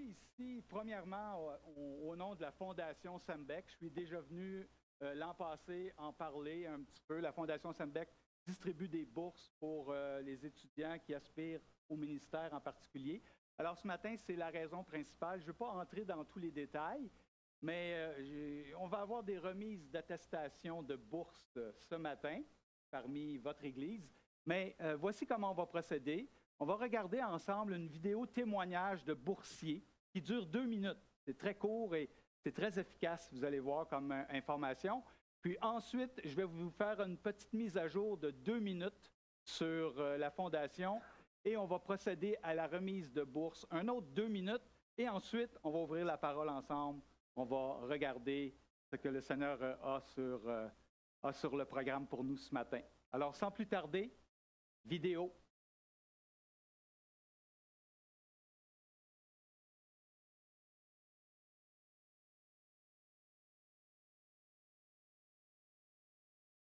ici, premièrement, au nom de la Fondation Sembec. Je suis déjà venu l'an passé en parler un petit peu. La Fondation Sembec distribue des bourses pour les étudiants qui aspirent au ministère en particulier. Alors, ce matin, c'est la raison principale. Je ne veux pas entrer dans tous les détails, mais on va avoir des remises d'attestation de bourse ce matin parmi votre Église. Mais voici comment on va procéder. On va regarder ensemble une vidéo témoignage de boursiers qui dure 2 minutes. C'est très court et c'est très efficace, vous allez voir, comme information. Puis ensuite, je vais vous faire une petite mise à jour de 2 minutes sur la Fondation et on va procéder à la remise de bourse. Un autre 2 minutes et ensuite, on va ouvrir la parole ensemble. On va regarder ce que le Seigneur a sur le programme pour nous ce matin. Alors, sans plus tarder, vidéo.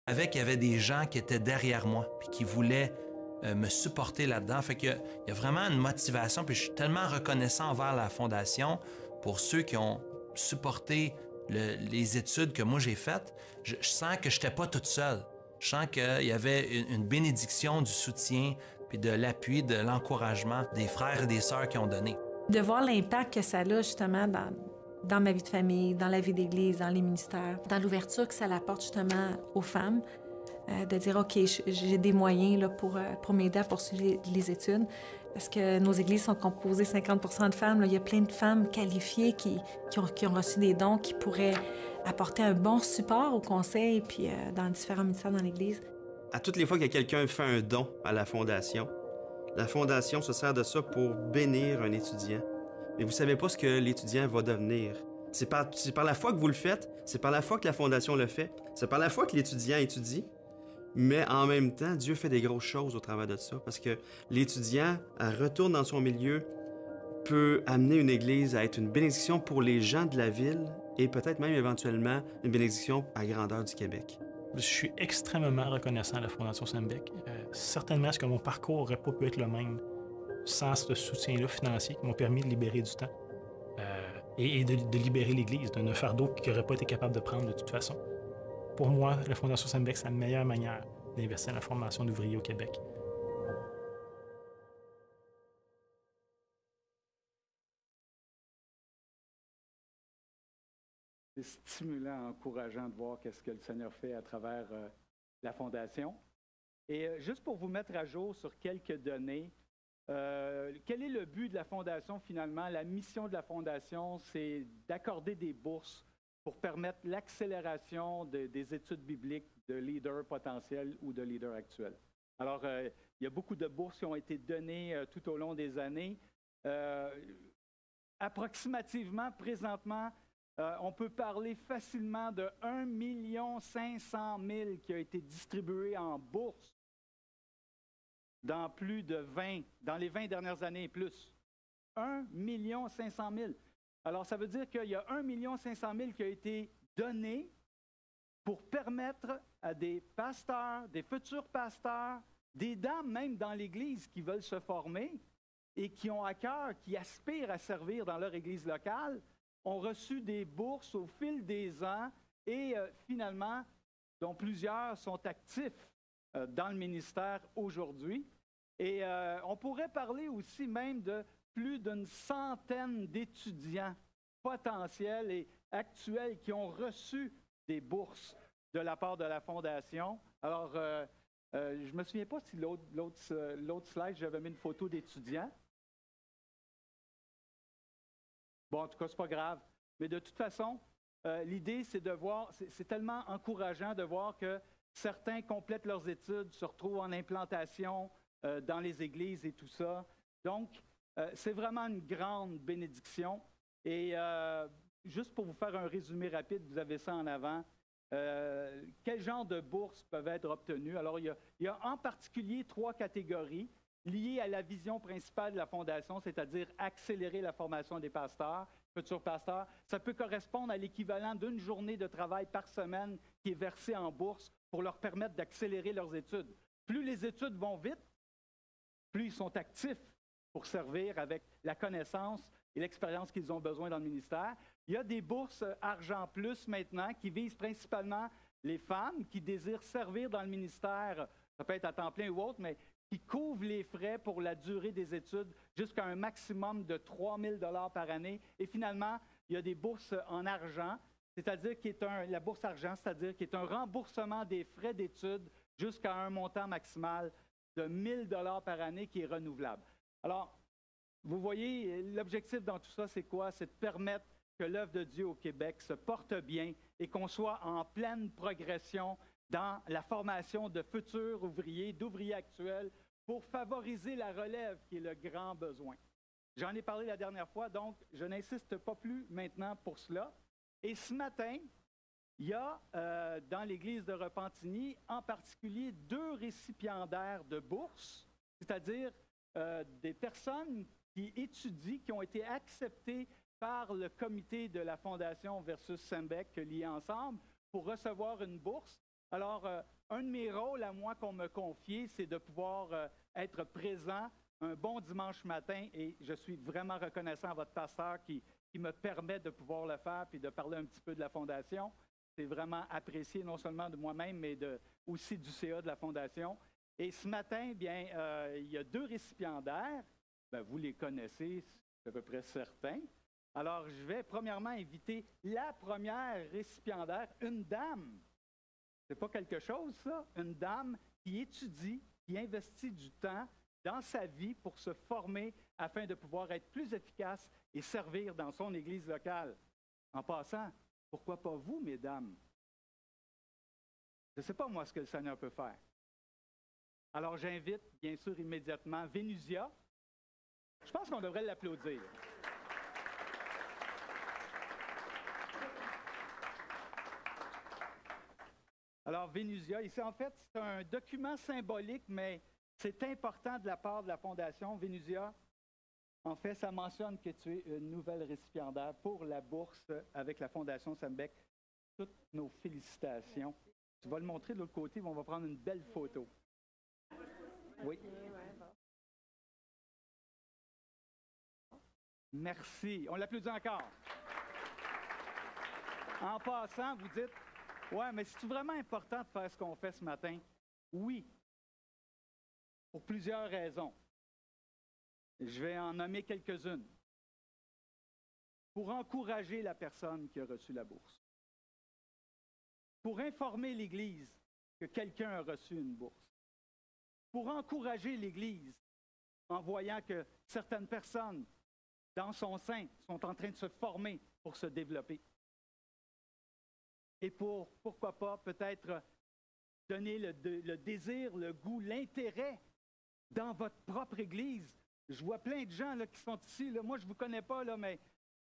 Il y avait des gens qui étaient derrière moi puis qui voulaient me supporter là-dedans. Fait qu'il y a vraiment une motivation. Puis je suis tellement reconnaissant envers la Fondation pour ceux qui ont supporté les études que moi j'ai faites. Je sens que je n'étais pas toute seule. Je sens qu'il y avait une bénédiction du soutien puis de l'appui, de l'encouragement des frères et des sœurs qui ont donné. De voir l'impact que ça a justement dans ma vie de famille, dans la vie d'Église, dans les ministères, dans l'ouverture que ça apporte justement aux femmes, de dire, OK, j'ai des moyens là, pour m'aider à poursuivre les études, parce que nos églises sont composées 50% de femmes. Là, il y a plein de femmes qualifiées qui ont reçu des dons, qui pourraient apporter un bon support au conseil puis dans différents ministères dans l'Église. À toutes les fois que quelqu'un fait un don à la Fondation se sert de ça pour bénir un étudiant. Mais vous ne savez pas ce que l'étudiant va devenir. C'est par la foi que vous le faites, c'est par la foi que la Fondation le fait, c'est par la foi que l'étudiant étudie, mais en même temps, Dieu fait des grosses choses au travers de ça, parce que l'étudiant, à retourne dans son milieu, peut amener une église à être une bénédiction pour les gens de la ville et peut-être même éventuellement une bénédiction à grandeur du Québec. Je suis extrêmement reconnaissant à la Fondation Sembec. Certainement, est-ce que mon parcours n'aurait pas pu être le même sans ce soutien-là financier qui m'a permis de libérer du temps et de libérer l'Église d'un fardeau qu'il n'aurait pas été capable de prendre de toute façon. Pour moi, la Fondation Sembec, c'est la meilleure manière d'investir dans la formation d'ouvriers au Québec. C'est stimulant, encourageant de voir qu'est-ce que le Seigneur fait à travers la Fondation. Et juste pour vous mettre à jour sur quelques données, quel est le but de la Fondation finalement? La mission de la Fondation, c'est d'accorder des bourses pour permettre l'accélération des études bibliques de leaders potentiels ou de leaders actuels. Alors, il y a beaucoup de bourses qui ont été données tout au long des années. Approximativement, présentement, on peut parler facilement de 1 500 000 qui a été distribué en bourse dans plus de 20, dans les 20 dernières années et plus. 1 500 000. Alors, ça veut dire qu'il y a 1 500 000 qui a été donné pour permettre à des pasteurs, des futurs pasteurs, des dames même dans l'Église qui veulent se former et qui ont à cœur, qui aspirent à servir dans leur Église locale, ont reçu des bourses au fil des ans et finalement, dont plusieurs sont actifs dans le ministère aujourd'hui. Et on pourrait parler aussi même de plus d'une centaine d'étudiants potentiels et actuels qui ont reçu des bourses de la part de la Fondation. Alors, je ne me souviens pas si l'autre slide, j'avais mis une photo d'étudiants. Bon, en tout cas, ce n'est pas grave. Mais de toute façon, l'idée, c'est de voir, c'est tellement encourageant de voir que certains complètent leurs études, se retrouvent en implantation dans les églises et tout ça. Donc, c'est vraiment une grande bénédiction. Et juste pour vous faire un résumé rapide, vous avez ça en avant. Quel genre de bourses peuvent être obtenues? Alors, il y a en particulier 3 catégories liées à la vision principale de la Fondation, c'est-à-dire accélérer la formation des pasteurs, futurs pasteurs. Ça peut correspondre à l'équivalent d'une journée de travail par semaine qui est versée en bourse pour leur permettre d'accélérer leurs études. Plus les études vont vite, plus ils sont actifs pour servir avec la connaissance et l'expérience qu'ils ont besoin dans le ministère. Il y a des bourses Argent Plus maintenant qui visent principalement les femmes qui désirent servir dans le ministère, ça peut être à temps plein ou autre, mais qui couvrent les frais pour la durée des études jusqu'à un maximum de 3 000 $ par année. Et finalement, il y a des bourses en argent, c'est-à-dire la bourse argent, c'est-à-dire qui est un remboursement des frais d'études jusqu'à un montant maximal de 1 000 $ par année qui est renouvelable. Alors, vous voyez, l'objectif dans tout ça, c'est quoi? C'est de permettre que l'œuvre de Dieu au Québec se porte bien et qu'on soit en pleine progression dans la formation de futurs ouvriers, d'ouvriers actuels, pour favoriser la relève qui est le grand besoin. J'en ai parlé la dernière fois, donc je n'insiste pas plus maintenant pour cela. Et ce matin, il y a dans l'Église de Repentigny, en particulier, 2 récipiendaires de bourses, c'est-à-dire des personnes qui étudient, qui ont été acceptées par le comité de la Fondation versus Sembec liés ensemble pour recevoir une bourse. Alors, un de mes rôles à moi qu'on me confie, c'est de pouvoir être présent un bon dimanche matin et je suis vraiment reconnaissant à votre pasteur qui me permet de pouvoir le faire puis de parler un petit peu de la Fondation. C'est vraiment apprécié non seulement de moi-même, mais aussi du CA de la Fondation. Et ce matin, bien, il y a 2 récipiendaires. Bien, vous les connaissez, c'est à peu près certain. Alors, je vais premièrement inviter la première récipiendaire, une dame. C'est pas quelque chose, ça? Une dame qui étudie, qui investit du temps dans sa vie pour se former afin de pouvoir être plus efficace et servir dans son église locale. En passant, pourquoi pas vous, mesdames? Je ne sais pas, moi, ce que le Seigneur peut faire. Alors, j'invite, bien sûr, immédiatement Vénusia. Je pense qu'on devrait l'applaudir. Alors, Vénusia, ici, en fait, c'est un document symbolique, mais c'est important de la part de la Fondation. Vénusia, en fait, ça mentionne que tu es une nouvelle récipiendaire pour la bourse avec la Fondation Sembec. Toutes nos félicitations. Tu vas le montrer de l'autre côté, on va prendre une belle photo. Oui. Merci. On l'applaudit encore. En passant, vous dites, ouais, mais c'est vraiment important de faire ce qu'on fait ce matin? Oui. Pour plusieurs raisons. Je vais en nommer quelques-unes. Pour encourager la personne qui a reçu la bourse. Pour informer l'Église que quelqu'un a reçu une bourse. Pour encourager l'Église en voyant que certaines personnes dans son sein sont en train de se former pour se développer. Et pourquoi pas, peut-être donner le désir, le goût, l'intérêt dans votre propre Église. Je vois plein de gens là, qui sont ici. Là, moi, je ne vous connais pas, là, mais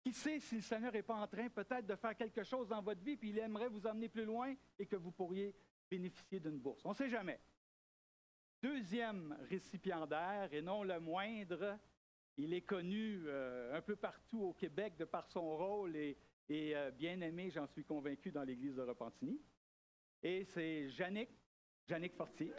qui sait si le Seigneur n'est pas en train peut-être de faire quelque chose dans votre vie, puis il aimerait vous emmener plus loin et que vous pourriez bénéficier d'une bourse. On ne sait jamais. Deuxième récipiendaire, et non le moindre, il est connu un peu partout au Québec de par son rôle et bien aimé, j'en suis convaincu, dans l'Église de Repentigny. Et c'est Jannick Fortier.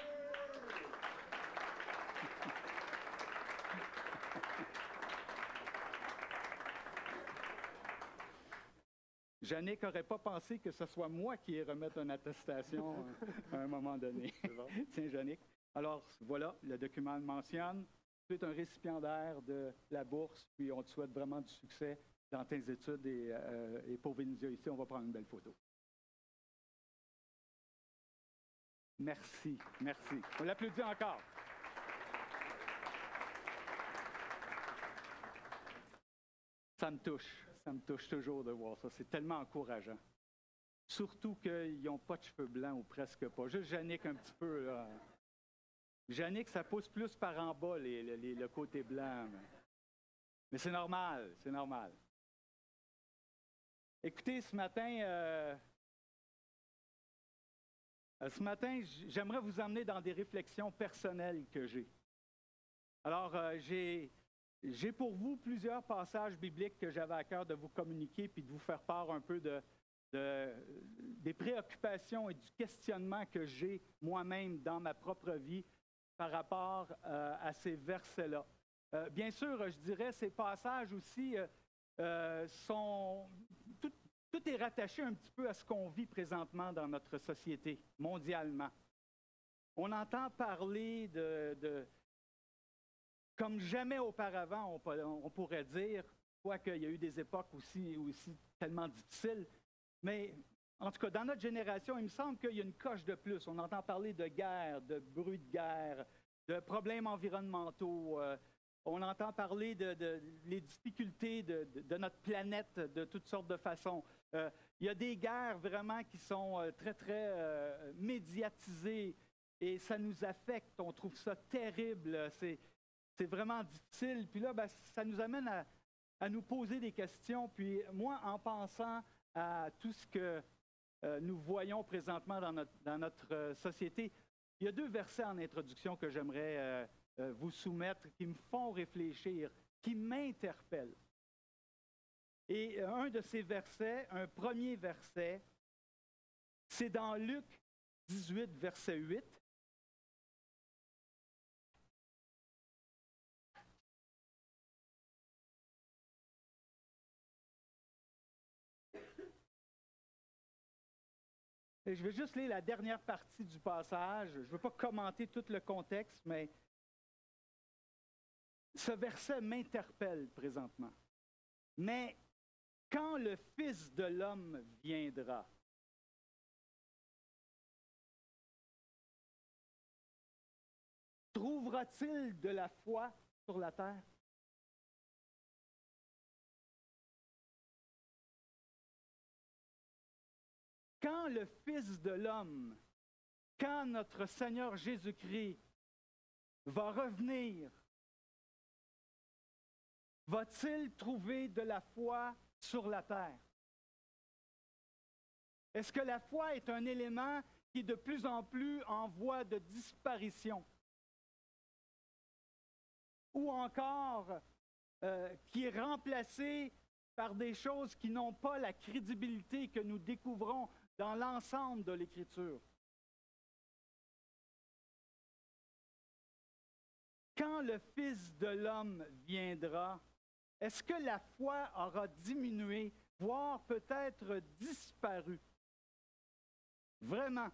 Jannick n'aurait pas pensé que ce soit moi qui ai remettre une attestation à un moment donné. Bon. Tiens, Jannick. Alors, voilà, le document le mentionne. Tu es un récipiendaire de la bourse, puis on te souhaite vraiment du succès dans tes études. Et pour Vénusia, ici, on va prendre une belle photo. Merci, merci. On l'applaudit encore. Ça me touche toujours de voir ça. C'est tellement encourageant. Surtout qu'ils n'ont pas de cheveux blancs ou presque pas. Juste Jannick un petit peu. Là. Jannick, ça pousse plus par en bas, le côté blanc. Mais c'est normal, c'est normal. Écoutez, ce matin, j'aimerais vous emmener dans des réflexions personnelles que j'ai. Alors, j'ai pour vous plusieurs passages bibliques que j'avais à cœur de vous communiquer puis de vous faire part un peu des préoccupations et du questionnement que j'ai moi-même dans ma propre vie par rapport à ces versets-là. Bien sûr, je dirais, ces passages aussi sont... Tout est rattaché un petit peu à ce qu'on vit présentement dans notre société, mondialement. On entend parler comme jamais auparavant, on pourrait dire, quoique il y a eu des époques aussi tellement difficiles, mais en tout cas, dans notre génération, il me semble qu'il y a une coche de plus. On entend parler de guerre, de bruit de guerre, de problèmes environnementaux. On entend parler les difficultés de notre planète de toutes sortes de façons. Il y a des guerres vraiment qui sont très, très médiatisées et ça nous affecte. On trouve ça terrible. C'est vraiment difficile. Puis là, ça nous amène à nous poser des questions. Puis moi, en pensant à tout ce que nous voyons présentement dans notre société, il y a 2 versets en introduction que j'aimerais vous soumettre qui me font réfléchir, qui m'interpellent. Et un de ces versets, un premier verset, c'est dans Luc 18, verset 8. Et je vais juste lire la dernière partie du passage. Je ne veux pas commenter tout le contexte, mais ce verset m'interpelle présentement. Mais quand le Fils de l'homme viendra, trouvera-t-il de la foi sur la terre? Quand le Fils de l'homme, quand notre Seigneur Jésus-Christ va revenir, va-t-il trouver de la foi sur la terre? Est-ce que la foi est un élément qui est de plus en plus en voie de disparition? Ou encore qui est remplacé par des choses qui n'ont pas la crédibilité que nous découvrons dans l'ensemble de l'Écriture? Quand le Fils de l'homme viendra, est-ce que la foi aura diminué, voire peut-être disparu? Vraiment.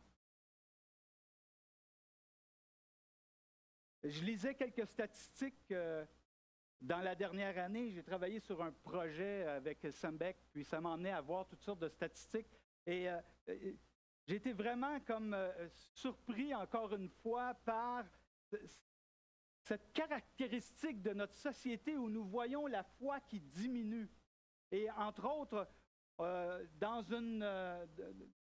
Je lisais quelques statistiques dans la dernière année. J'ai travaillé sur un projet avec Sembec, puis ça m'a emmené à voir toutes sortes de statistiques. Et j'ai été vraiment comme surpris encore une fois par cette caractéristique de notre société où nous voyons la foi qui diminue. Et entre autres, dans une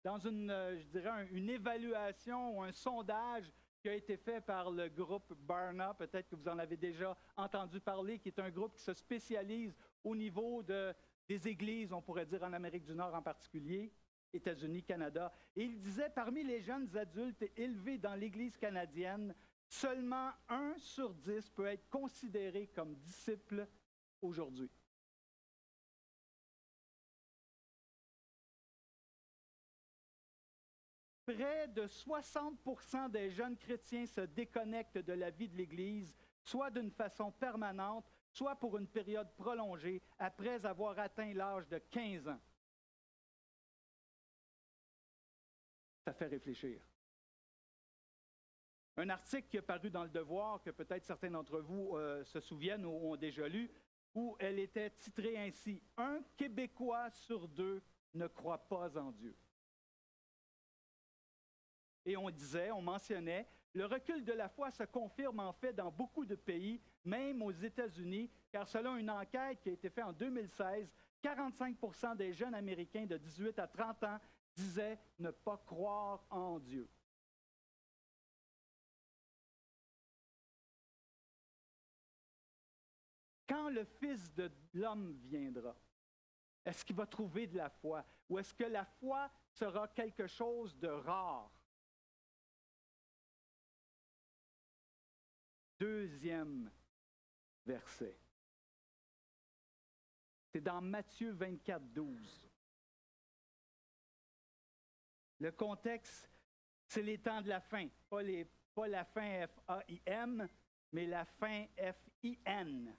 je dirais, une évaluation ou un sondage qui a été fait par le groupe Barna, peut-être que vous en avez déjà entendu parler, qui est un groupe qui se spécialise au niveau des églises, on pourrait dire en Amérique du Nord en particulier, États-Unis, Canada. Et il disait, parmi les jeunes adultes élevés dans l'Église canadienne, seulement 1 sur 10 peut être considéré comme disciple aujourd'hui. Près de 60% des jeunes chrétiens se déconnectent de la vie de l'Église, soit d'une façon permanente, soit pour une période prolongée, après avoir atteint l'âge de 15 ans. Ça fait réfléchir. Un article qui est paru dans Le Devoir, que peut-être certains d'entre vous se souviennent ou ont déjà lu, où elle était titrée ainsi « Un Québécois sur 2 ne croit pas en Dieu ». Et on mentionnait, le recul de la foi se confirme en fait dans beaucoup de pays, même aux États-Unis, car selon une enquête qui a été faite en 2016, 45% des jeunes Américains de 18 à 30 ans disaient ne pas croire en Dieu. Quand le Fils de l'homme viendra, est-ce qu'il va trouver de la foi? Ou est-ce que la foi sera quelque chose de rare? Deuxième verset. C'est dans Matthieu 24, 12. Le contexte, c'est les temps de la fin. Pas la fin F-A-I-M, mais la fin, F-I-N.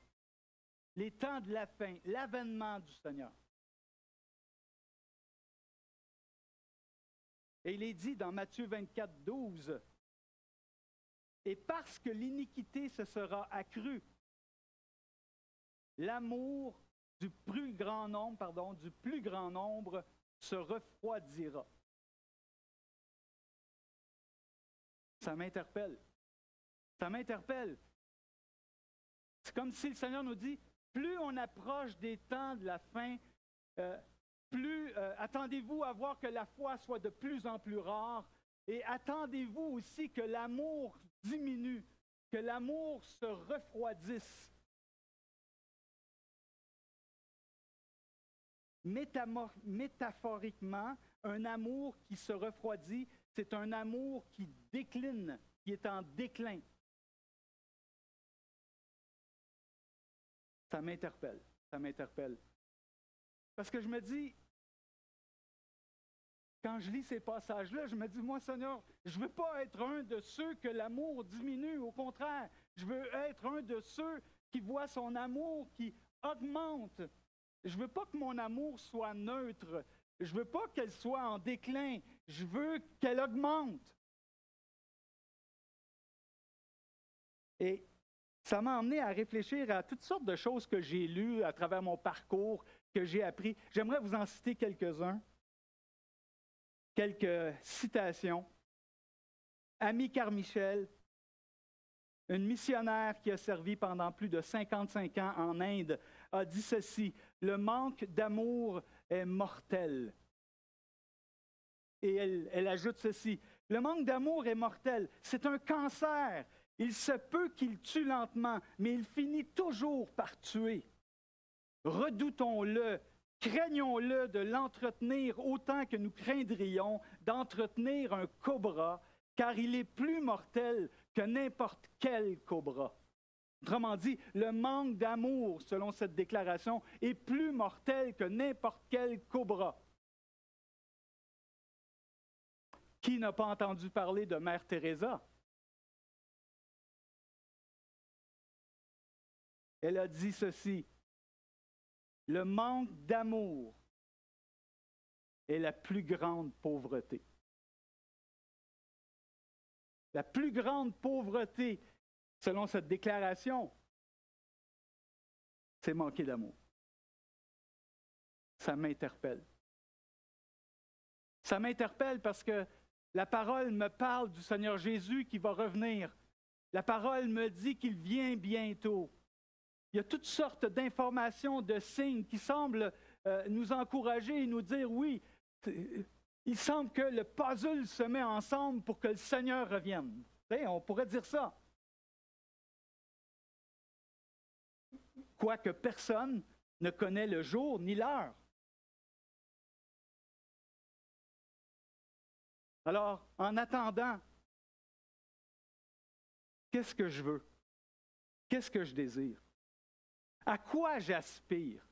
Les temps de la fin, l'avènement du Seigneur. Et il est dit dans Matthieu 24, 12, « Et parce que l'iniquité se sera accrue, l'amour du plus grand nombre se refroidira. » Ça m'interpelle. Ça m'interpelle. C'est comme si le Seigneur nous dit, plus on approche des temps de la fin, plus attendez-vous à voir que la foi soit de plus en plus rare et attendez-vous aussi que l'amour diminue, que l'amour se refroidisse. Métaphoriquement, un amour qui se refroidit, c'est un amour qui décline, qui est en déclin. Ça m'interpelle, ça m'interpelle. Parce que je me dis, quand je lis ces passages-là, je me dis, moi, Seigneur, je ne veux pas être un de ceux que l'amour diminue. Au contraire, je veux être un de ceux qui voient son amour qui augmente. Je ne veux pas que mon amour soit neutre. Je ne veux pas qu'elle soit en déclin. Je veux qu'elle augmente. Et ça m'a amené à réfléchir à toutes sortes de choses que j'ai lues à travers mon parcours, que j'ai appris. J'aimerais vous en citer quelques-uns. Quelques citations. Amy Carmichael, une missionnaire qui a servi pendant plus de 55 ans en Inde, a dit ceci: « Le manque d'amour est mortel. » Et elle ajoute ceci: « Le manque d'amour est mortel. C'est un cancer. Il se peut qu'il tue lentement, mais il finit toujours par tuer. Redoutons-le, craignons-le de l'entretenir autant que nous craindrions d'entretenir un cobra, car il est plus mortel que n'importe quel cobra. » Autrement dit, le manque d'amour, selon cette déclaration, est plus mortel que n'importe quel cobra. Qui n'a pas entendu parler de Mère Teresa? Elle a dit ceci: « Le manque d'amour est la plus grande pauvreté. » La plus grande pauvreté, selon cette déclaration, c'est manquer d'amour. Ça m'interpelle. Ça m'interpelle parce que la parole me parle du Seigneur Jésus qui va revenir. La parole me dit qu'il vient bientôt. Il y a toutes sortes d'informations, de signes qui semblent nous encourager et nous dire, oui, il semble que le puzzle se met ensemble pour que le Seigneur revienne. On pourrait dire ça. Quoique personne ne connaît le jour ni l'heure. Alors, en attendant, qu'est-ce que je veux? Qu'est-ce que je désire? À quoi j'aspire?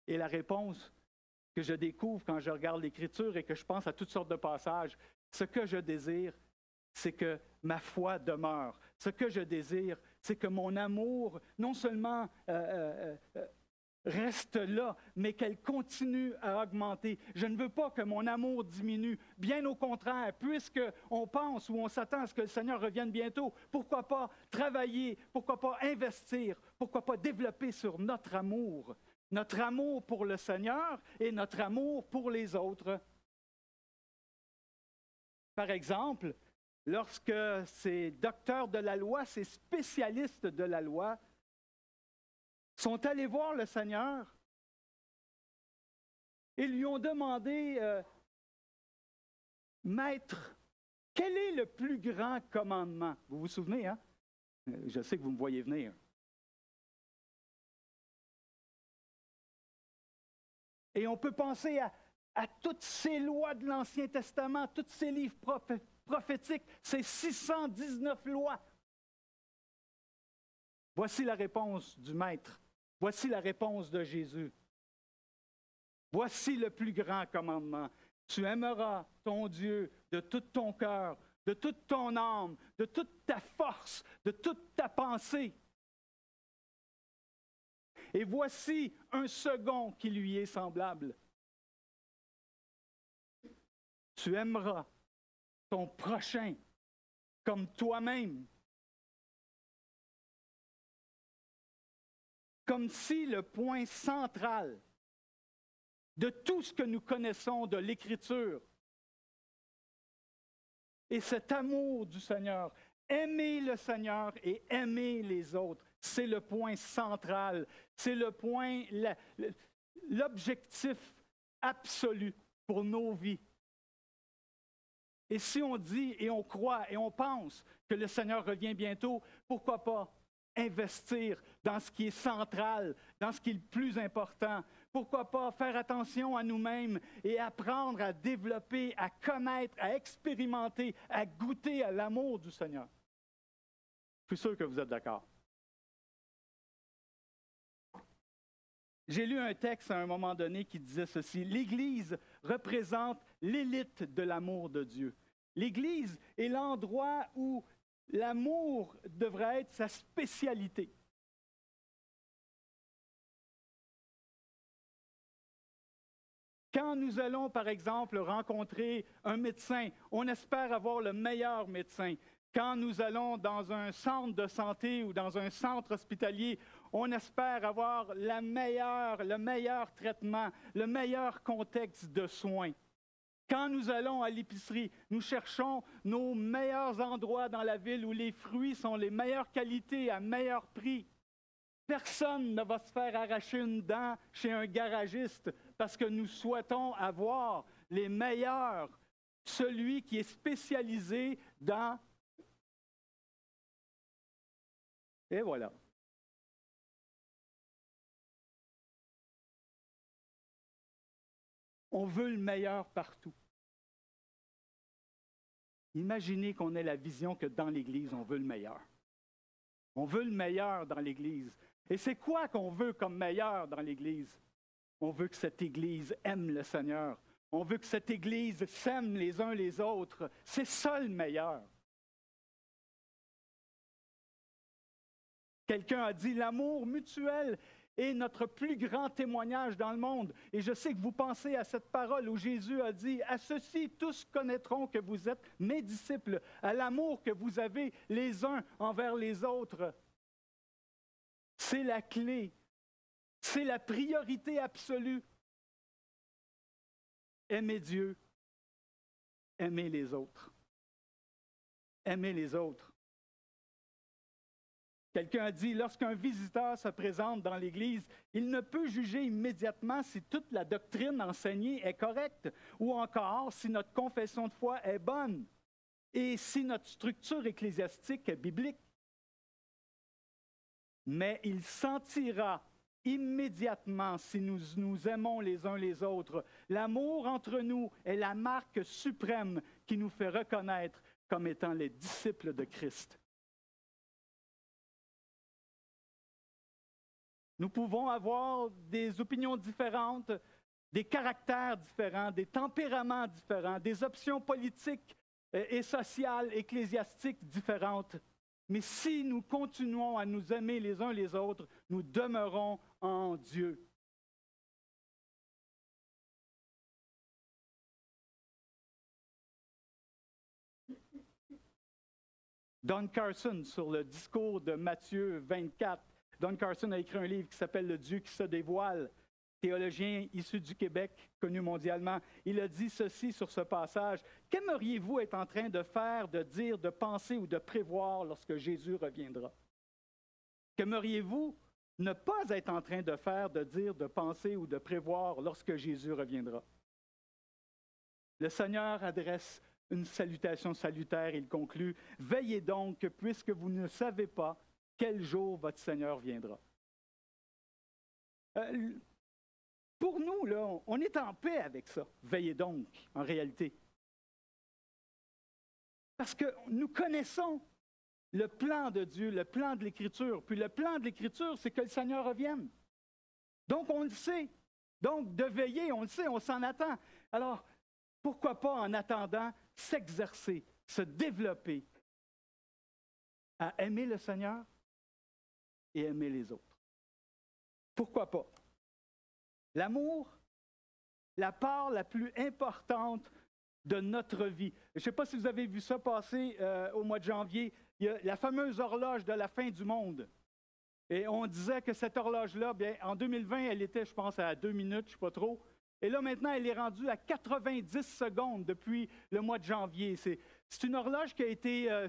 Et la réponse que je découvre quand je regarde l'Écriture et que je pense à toutes sortes de passages, ce que je désire, c'est que ma foi demeure. Ce que je désire, c'est que mon amour, non seulement reste là, mais qu'elle continue à augmenter. Je ne veux pas que mon amour diminue. Bien au contraire, puisqu'on pense ou on s'attend à ce que le Seigneur revienne bientôt, pourquoi pas travailler, pourquoi pas investir, pourquoi pas développer sur notre amour pour le Seigneur et notre amour pour les autres. Par exemple, lorsque ces docteurs de la loi, ces spécialistes de la loi, sont allés voir le Seigneur et lui ont demandé, « Maître, quel est le plus grand commandement? » Vous vous souvenez, hein? Je sais que vous me voyez venir. Et on peut penser à toutes ces lois de l'Ancien Testament, tous ces livres prophétiques, ces 619 lois. Voici la réponse du Maître. Voici la réponse de Jésus. Voici le plus grand commandement. Tu aimeras ton Dieu de tout ton cœur, de toute ton âme, de toute ta force, de toute ta pensée. Et voici un second qui lui est semblable. Tu aimeras ton prochain comme toi-même. Comme si le point central de tout ce que nous connaissons de l'Écriture est cet amour du Seigneur. Aimer le Seigneur et aimer les autres, c'est le point central, c'est le point, l'objectif absolu pour nos vies. Et si on dit et on croit et on pense que le Seigneur revient bientôt, pourquoi pas investir dans ce qui est central, dans ce qui est le plus important? Pourquoi pas faire attention à nous-mêmes et apprendre à développer, à connaître, à expérimenter, à goûter à l'amour du Seigneur? Je suis sûr que vous êtes d'accord. J'ai lu un texte à un moment donné qui disait ceci: l'Église représente l'élite de l'amour de Dieu. L'Église est l'endroit où l'amour devrait être sa spécialité. Quand nous allons, par exemple, rencontrer un médecin, on espère avoir le meilleur médecin. Quand nous allons dans un centre de santé ou dans un centre hospitalier, on espère avoir le meilleur traitement, le meilleur contexte de soins. Quand nous allons à l'épicerie, nous cherchons nos meilleurs endroits dans la ville où les fruits sont les meilleures qualités à meilleur prix. Personne ne va se faire arracher une dent chez un garagiste parce que nous souhaitons avoir les meilleurs, celui qui est spécialisé dans... Et voilà. On veut le meilleur partout. Imaginez qu'on ait la vision que dans l'Église, on veut le meilleur. On veut le meilleur dans l'Église. Et c'est quoi qu'on veut comme meilleur dans l'Église? On veut que cette Église aime le Seigneur. On veut que cette Église s'aime les uns les autres. C'est ça le meilleur. Quelqu'un a dit, l'amour mutuel est notre plus grand témoignage dans le monde. Et je sais que vous pensez à cette parole où Jésus a dit, à ceci tous connaîtront que vous êtes mes disciples, à l'amour que vous avez les uns envers les autres. C'est la clé. C'est la priorité absolue. Aimer Dieu, aimer les autres. Aimer les autres. Quelqu'un a dit, lorsqu'un visiteur se présente dans l'Église, il ne peut juger immédiatement si toute la doctrine enseignée est correcte ou encore si notre confession de foi est bonne et si notre structure ecclésiastique est biblique. Mais il sentira immédiatement si nous nous aimons les uns les autres. L'amour entre nous est la marque suprême qui nous fait reconnaître comme étant les disciples de Christ. Nous pouvons avoir des opinions différentes, des caractères différents, des tempéraments différents, des options politiques et sociales, ecclésiastiques différentes. Mais si nous continuons à nous aimer les uns les autres, nous demeurons en Dieu. Don Carson, sur le discours de Matthieu 24, Don Carson a écrit un livre qui s'appelle « Le Dieu qui se dévoile », théologien issu du Québec, connu mondialement. Il a dit ceci sur ce passage: « Qu'aimeriez-vous être en train de faire, de dire, de penser ou de prévoir lorsque Jésus reviendra? Qu'aimeriez-vous ne pas être en train de faire, de dire, de penser ou de prévoir lorsque Jésus reviendra? » Le Seigneur adresse une salutation salutaire. Il conclut: « Veillez donc, puisque vous ne savez pas quel jour votre Seigneur viendra. » Pour nous, là, on est en paix avec ça. Veillez donc, en réalité. Parce que nous connaissons le plan de Dieu, le plan de l'Écriture. Puis le plan de l'Écriture, c'est que le Seigneur revienne. Donc, on le sait. Donc, de veiller, on le sait, on s'en attend. Alors, pourquoi pas, en attendant, s'exercer, se développer à aimer le Seigneur et aimer les autres. Pourquoi pas? L'amour, la part la plus importante de notre vie. Je ne sais pas si vous avez vu ça passer au mois de janvier. Il y a la fameuse horloge de la fin du monde. Et on disait que cette horloge-là, bien, en 2020, elle était, je pense, à 2 minutes, je ne sais pas trop. Et là, maintenant, elle est rendue à 90 secondes depuis le mois de janvier. C'est une horloge qui a été...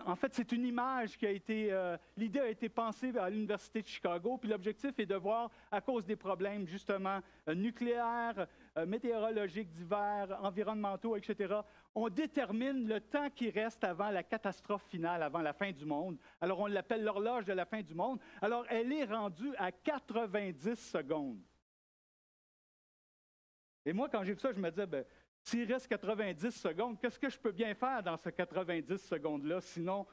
en fait, c'est une image qui a été... l'idée a été pensée à l'Université de Chicago, puis l'objectif est de voir, à cause des problèmes, justement, nucléaires, météorologiques divers, environnementaux, etc., on détermine le temps qui reste avant la catastrophe finale, avant la fin du monde. Alors, on l'appelle l'horloge de la fin du monde. Alors, elle est rendue à 90 secondes. Et moi, quand j'ai vu ça, je me disais, bien, s'il reste 90 secondes, qu'est-ce que je peux bien faire dans ces 90 secondes-là, sinon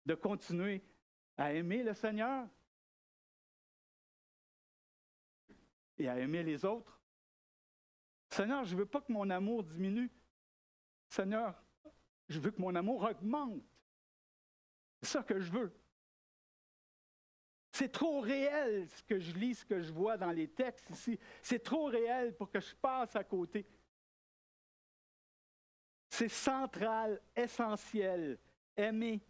de continuer à aimer le Seigneur et à aimer les autres? Seigneur, je ne veux pas que mon amour diminue. Seigneur, je veux que mon amour augmente. C'est ça que je veux. C'est trop réel ce que je lis, ce que je vois dans les textes ici. C'est trop réel pour que je passe à côté. C'est central, essentiel. Aimer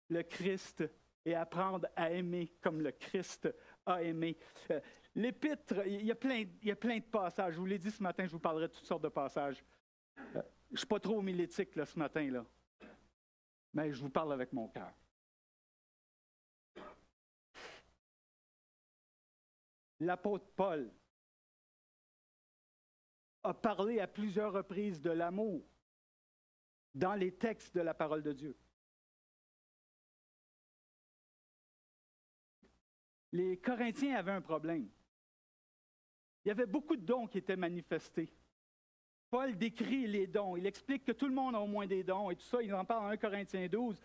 le Christ et apprendre à aimer comme le Christ a aimé. L'Épître, il y a plein de passages. Je vous l'ai dit ce matin, je vous parlerai de toutes sortes de passages. Je ne suis pas trop homilétique là, ce matin, là. Mais je vous parle avec mon cœur. L'apôtre Paul a parlé à plusieurs reprises de l'amour dans les textes de la parole de Dieu. Les Corinthiens avaient un problème. Il y avait beaucoup de dons qui étaient manifestés. Paul décrit les dons. Il explique que tout le monde a au moins des dons et tout ça. Il en parle en 1 Corinthiens 12.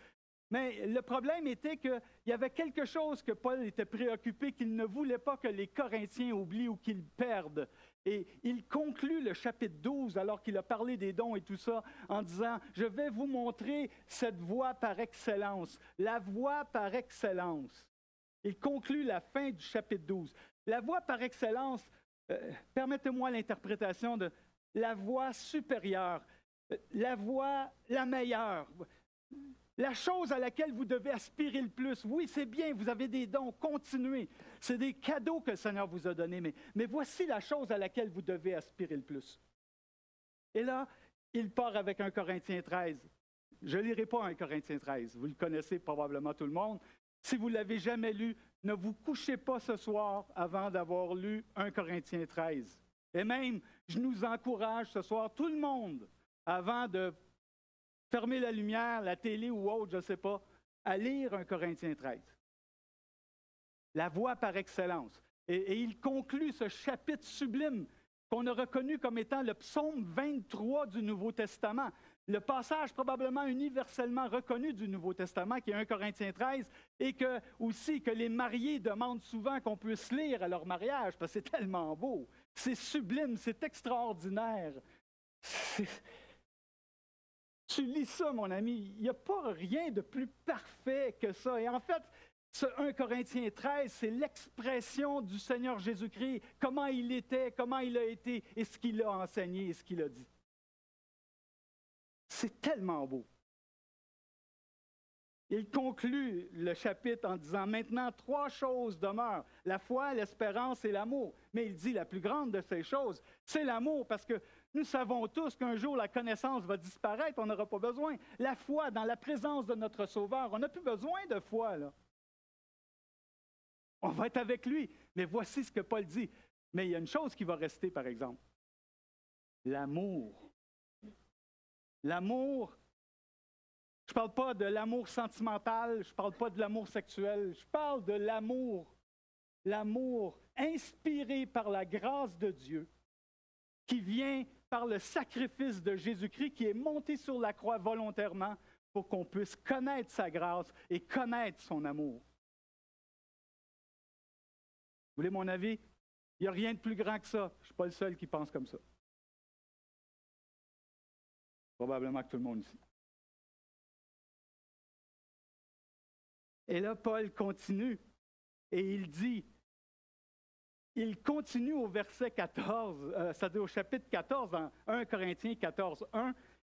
Mais le problème était qu'il y avait quelque chose que Paul était préoccupé, qu'il ne voulait pas que les Corinthiens oublient ou qu'ils perdent. Et il conclut le chapitre 12, alors qu'il a parlé des dons et tout ça, en disant, « Je vais vous montrer cette voie par excellence, la voie par excellence. » Il conclut la fin du chapitre 12. La voie par excellence, permettez-moi l'interprétation de la voie supérieure, la voie la meilleure. La chose à laquelle vous devez aspirer le plus. Oui, c'est bien, vous avez des dons, continuez. C'est des cadeaux que le Seigneur vous a donnés, mais voici la chose à laquelle vous devez aspirer le plus. Et là, il part avec 1 Corinthiens 13. Je ne lirai pas 1 Corinthiens 13. Vous le connaissez probablement tout le monde. Si vous ne l'avez jamais lu, ne vous couchez pas ce soir avant d'avoir lu 1 Corinthiens 13. Et même, je nous encourage ce soir, tout le monde, avant de fermer la lumière, la télé ou autre, je ne sais pas, à lire 1 Corinthiens 13. La voie par excellence. Et il conclut ce chapitre sublime qu'on a reconnu comme étant le psaume 23 du Nouveau Testament. Le passage probablement universellement reconnu du Nouveau Testament, qui est 1 Corinthiens 13, et que aussi que les mariés demandent souvent qu'on puisse lire à leur mariage, parce que c'est tellement beau, c'est sublime, c'est extraordinaire. Tu lis ça, mon ami, il n'y a pas rien de plus parfait que ça. Et en fait, ce 1 Corinthiens 13, c'est l'expression du Seigneur Jésus-Christ, comment il était, comment il a été, et ce qu'il a enseigné, et ce qu'il a dit. C'est tellement beau. Il conclut le chapitre en disant, « Maintenant, 3 choses demeurent, la foi, l'espérance et l'amour. » Mais il dit, la plus grande de ces choses, c'est l'amour, parce que nous savons tous qu'un jour, la connaissance va disparaître, on n'aura pas besoin. La foi dans la présence de notre Sauveur, on n'a plus besoin de foi, là. On va être avec lui. Mais voici ce que Paul dit. Mais il y a une chose qui va rester, par exemple. L'amour. L'amour. Je ne parle pas de l'amour sentimental, je ne parle pas de l'amour sexuel, je parle de l'amour. L'amour inspiré par la grâce de Dieu, qui vient par le sacrifice de Jésus-Christ, qui est monté sur la croix volontairement pour qu'on puisse connaître sa grâce et connaître son amour. Vous voulez mon avis? Il n'y a rien de plus grand que ça. Je ne suis pas le seul qui pense comme ça. Probablement que tout le monde ici. Et là, Paul continue et il continue au verset 14, c'est-à-dire au chapitre 14, dans 1 Corinthiens 14, 1.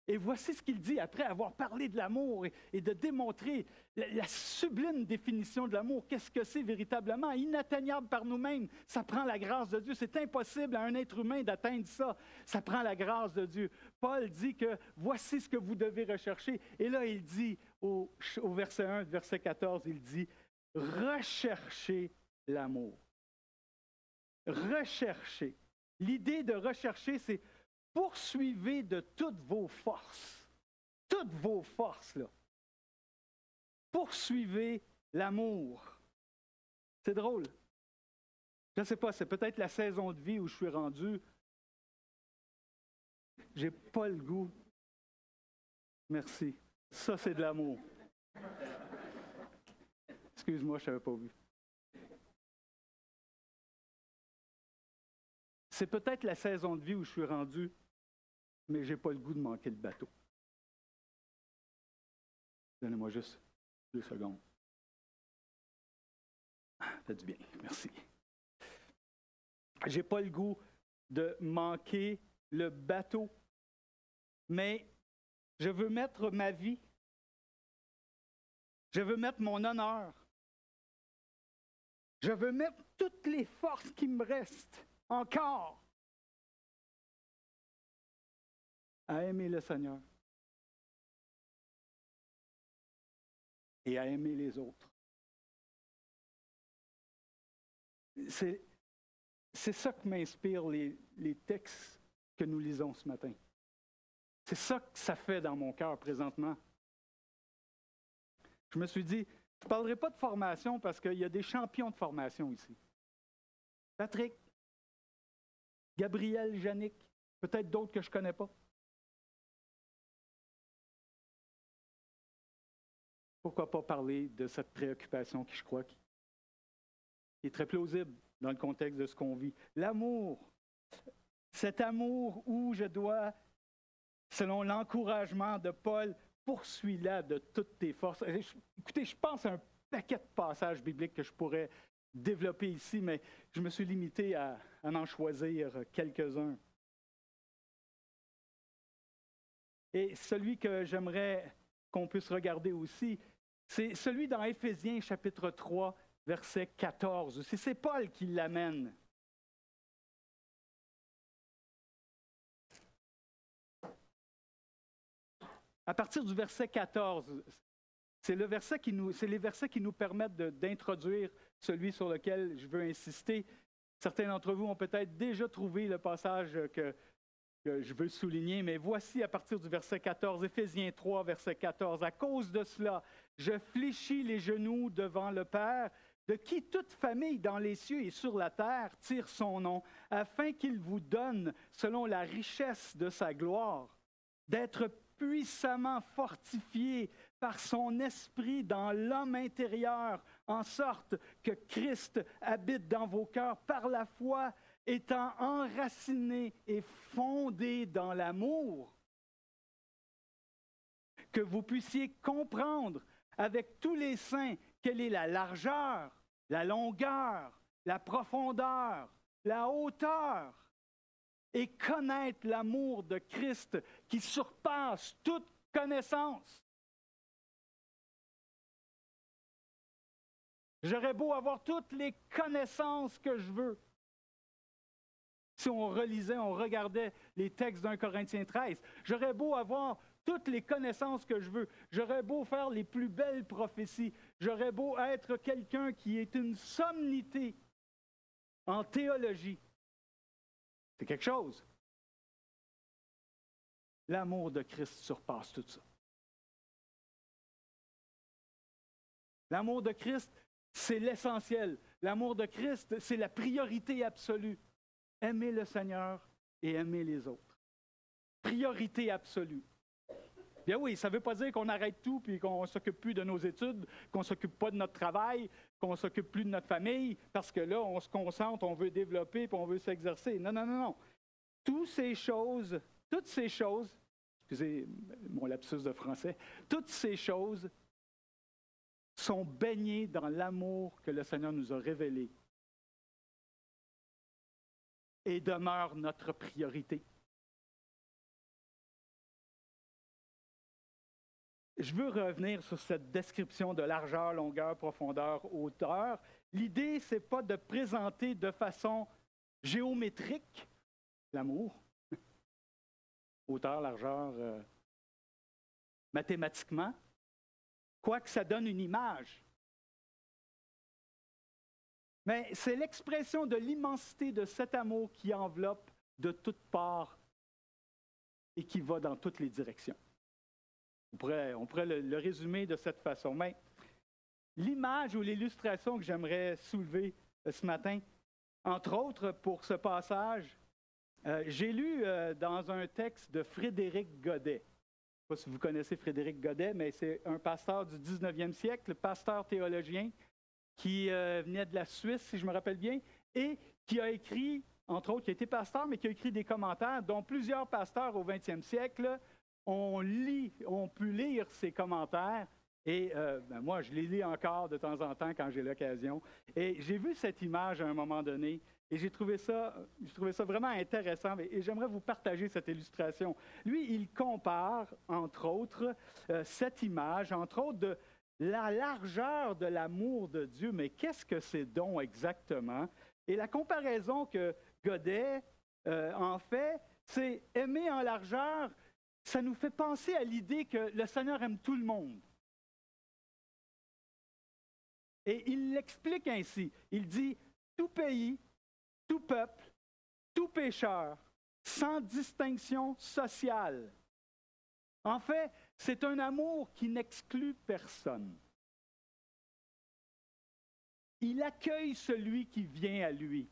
Et voici ce qu'il dit après avoir parlé de l'amour et de démontrer la sublime définition de l'amour. Qu'est-ce que c'est véritablement? Inatteignable par nous-mêmes. Ça prend la grâce de Dieu. C'est impossible à un être humain d'atteindre ça. Ça prend la grâce de Dieu. Paul dit que voici ce que vous devez rechercher. Et là, il dit au verset 1, verset 14, il dit « Recherchez l'amour. » Recherchez. L'idée de rechercher, c'est poursuivez de toutes vos forces. Toutes vos forces, là. Poursuivez l'amour. C'est drôle. Je ne sais pas, c'est peut-être la saison de vie où je suis rendu. J'ai pas le goût. Merci. Ça, c'est de l'amour. Excuse-moi, je ne t'avais pas vu. C'est peut-être la saison de vie où je suis rendu, mais je n'ai pas le goût de manquer le bateau. Donnez-moi juste 2 secondes. Ça fait du bien, merci. Je n'ai pas le goût de manquer le bateau, mais je veux mettre ma vie, je veux mettre mon honneur, je veux mettre toutes les forces qui me restent encore à aimer le Seigneur et à aimer les autres. C'est ça que m'inspirent les textes que nous lisons ce matin. C'est ça que ça fait dans mon cœur présentement. Je me suis dit, je ne parlerai pas de formation parce qu'il y a des champions de formation ici. Patrick, Gabriel, Yannick, peut-être d'autres que je ne connais pas. Pourquoi pas parler de cette préoccupation qui, je crois, qui est très plausible dans le contexte de ce qu'on vit. L'amour, cet amour où je dois, selon l'encouragement de Paul, poursuis-la de toutes tes forces. Écoutez, je pense à un paquet de passages bibliques que je pourrais développer ici, mais je me suis limité à en choisir quelques-uns. Et celui que j'aimerais qu'on puisse regarder aussi, c'est celui dans Éphésiens chapitre 3, verset 14. C'est Paul qui l'amène. À partir du verset 14, c'est les versets qui nous permettent d'introduire celui sur lequel je veux insister. Certains d'entre vous ont peut-être déjà trouvé le passage que je veux souligner, mais voici à partir du verset 14, Éphésiens 3, verset 14. « À cause de cela, je fléchis les genoux devant le Père, de qui toute famille dans les cieux et sur la terre tire son nom, afin qu'il vous donne, selon la richesse de sa gloire, d'être puissamment fortifié par son esprit dans l'homme intérieur, en sorte que Christ habite dans vos cœurs par la foi, étant enraciné et fondé dans l'amour, que vous puissiez comprendre avec tous les saints quelle est la largeur, la longueur, la profondeur, la hauteur, et connaître l'amour de Christ qui surpasse toute connaissance. J'aurais beau avoir toutes les connaissances que je veux. Si on relisait, on regardait les textes d'1 Corinthiens 13, j'aurais beau avoir toutes les connaissances que je veux. J'aurais beau faire les plus belles prophéties. J'aurais beau être quelqu'un qui est une sommité en théologie. C'est quelque chose. L'amour de Christ surpasse tout ça. L'amour de Christ, c'est l'essentiel. L'amour de Christ, c'est la priorité absolue. Aimer le Seigneur et aimer les autres. Priorité absolue. Bien oui, ça ne veut pas dire qu'on arrête tout puis qu'on ne s'occupe plus de nos études, qu'on ne s'occupe pas de notre travail, qu'on ne s'occupe plus de notre famille, parce que là, on se concentre, on veut développer puis on veut s'exercer. Non, non, non, non. Toutes ces choses, excusez mon lapsus de français, toutes ces choses sont baignés dans l'amour que le Seigneur nous a révélé et demeurent notre priorité. Je veux revenir sur cette description de largeur, longueur, profondeur, hauteur. L'idée, ce n'est pas de présenter de façon géométrique l'amour. Hauteur, largeur, mathématiquement. Quoique ça donne une image. Mais c'est l'expression de l'immensité de cet amour qui enveloppe de toutes parts et qui va dans toutes les directions. On pourrait le résumer de cette façon. Mais l'image ou l'illustration que j'aimerais soulever ce matin, entre autres pour ce passage, j'ai lu dans un texte de Frédéric Godet. Je ne sais pas si vous connaissez Frédéric Godet, mais c'est un pasteur du 19e siècle, pasteur théologien, qui venait de la Suisse, si je me rappelle bien, et qui a écrit, entre autres, qui a été pasteur, mais qui a écrit des commentaires, dont plusieurs pasteurs au 20e siècle ont pu lire ces commentaires. Et moi, je les lis encore de temps en temps quand j'ai l'occasion. Et j'ai vu cette image à un moment donné, et j'ai trouvé ça vraiment intéressant. Et j'aimerais vous partager cette illustration. Lui, il compare, entre autres, cette image, entre autres, de la largeur de l'amour de Dieu. Mais qu'est-ce que c'est donc exactement? Et la comparaison que Godet en fait, c'est aimer en largeur. Ça nous fait penser à l'idée que le Seigneur aime tout le monde. Et il l'explique ainsi. Il dit, tout pays, tout peuple, tout pécheur, sans distinction sociale. En fait, c'est un amour qui n'exclut personne. Il accueille celui qui vient à lui.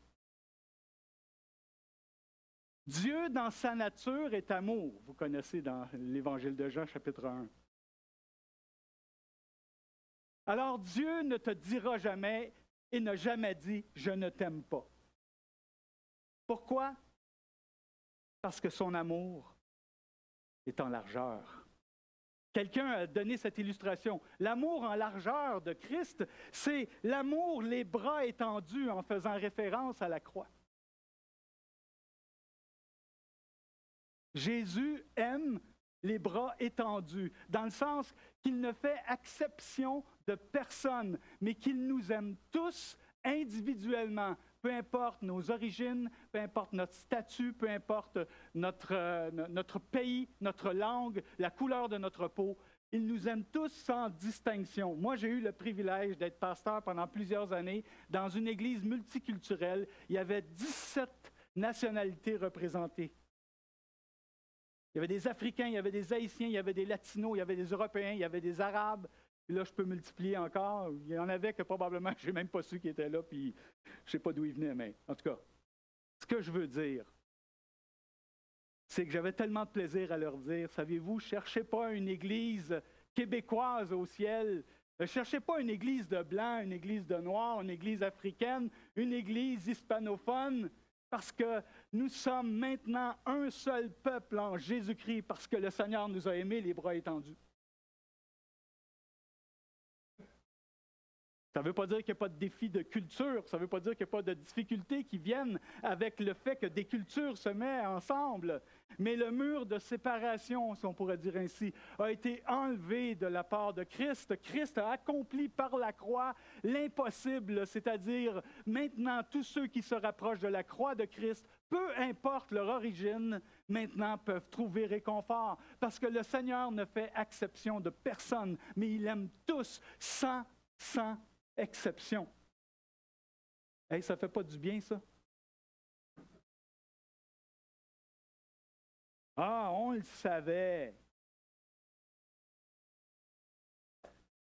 Dieu, dans sa nature, est amour. Vous connaissez dans l'Évangile de Jean, chapitre 1. Alors Dieu ne te dira jamais et n'a jamais dit « je ne t'aime pas ». Pourquoi? Parce que son amour est en largeur. Quelqu'un a donné cette illustration. L'amour en largeur de Christ, c'est l'amour les bras étendus en faisant référence à la croix. Jésus aime les bras étendus, dans le sens qu'il ne fait exception de personne, mais qu'il nous aime tous individuellement, peu importe nos origines, peu importe notre statut, peu importe notre pays, notre langue, la couleur de notre peau. Il nous aime tous sans distinction. Moi, j'ai eu le privilège d'être pasteur pendant plusieurs années dans une église multiculturelle. Il y avait 17 nationalités représentées. Il y avait des Africains, il y avait des Haïtiens, il y avait des Latinos, il y avait des Européens, il y avait des Arabes. Puis là, je peux multiplier encore. Il y en avait que probablement, je n'ai même pas su qui étaient là, puis je ne sais pas d'où ils venaient, mais en tout cas, ce que je veux dire, c'est que j'avais tellement de plaisir à leur dire, savez-vous, ne cherchez pas une église québécoise au ciel, ne cherchez pas une église de blancs, une église de noirs, une église africaine, une église hispanophone, parce que nous sommes maintenant un seul peuple en Jésus-Christ, parce que le Seigneur nous a aimés les bras étendus. Ça ne veut pas dire qu'il n'y a pas de défi de culture, ça ne veut pas dire qu'il n'y a pas de difficultés qui viennent avec le fait que des cultures se mettent ensemble. Mais le mur de séparation, si on pourrait dire ainsi, a été enlevé de la part de Christ. Christ a accompli par la croix l'impossible, c'est-à-dire maintenant tous ceux qui se rapprochent de la croix de Christ, peu importe leur origine, maintenant peuvent trouver réconfort. Parce que le Seigneur ne fait exception de personne, mais il aime tous sans exception. Hey, ça ne fait pas du bien, ça? Ah, on le savait.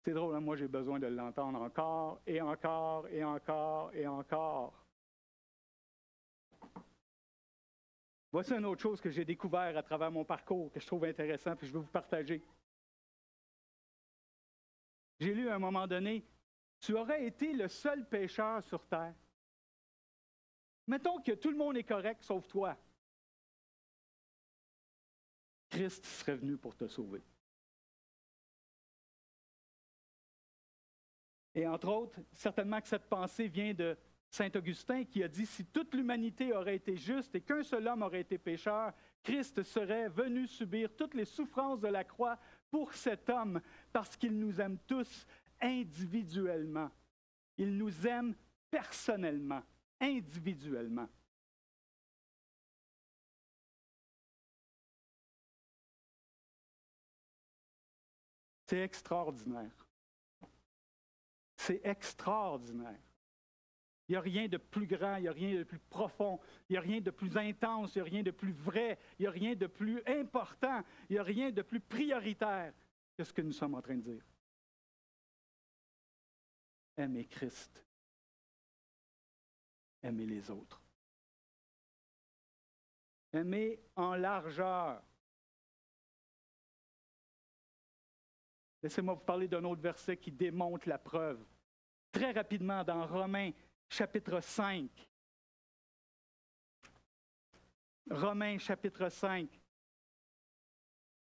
C'est drôle, hein? Moi j'ai besoin de l'entendre encore et encore et encore et encore. Voici une autre chose que j'ai découvert à travers mon parcours, que je trouve intéressant, puis je veux vous partager. J'ai lu à un moment donné, tu aurais été le seul pécheur sur terre. Mettons que tout le monde est correct, sauf toi. Christ serait venu pour te sauver. Et entre autres, certainement que cette pensée vient de Saint Augustin qui a dit, si toute l'humanité aurait été juste et qu'un seul homme aurait été pécheur, Christ serait venu subir toutes les souffrances de la croix pour cet homme parce qu'il nous aime tous individuellement. Il nous aime personnellement, individuellement. C'est extraordinaire. C'est extraordinaire. Il n'y a rien de plus grand, il n'y a rien de plus profond, il n'y a rien de plus intense, il n'y a rien de plus vrai, il n'y a rien de plus important, il n'y a rien de plus prioritaire que ce que nous sommes en train de dire. Aimer Christ. Aimer les autres. Aimer en largeur. Laissez-moi vous parler d'un autre verset qui démontre la preuve. Très rapidement, dans Romains, chapitre 5. Romains, chapitre 5.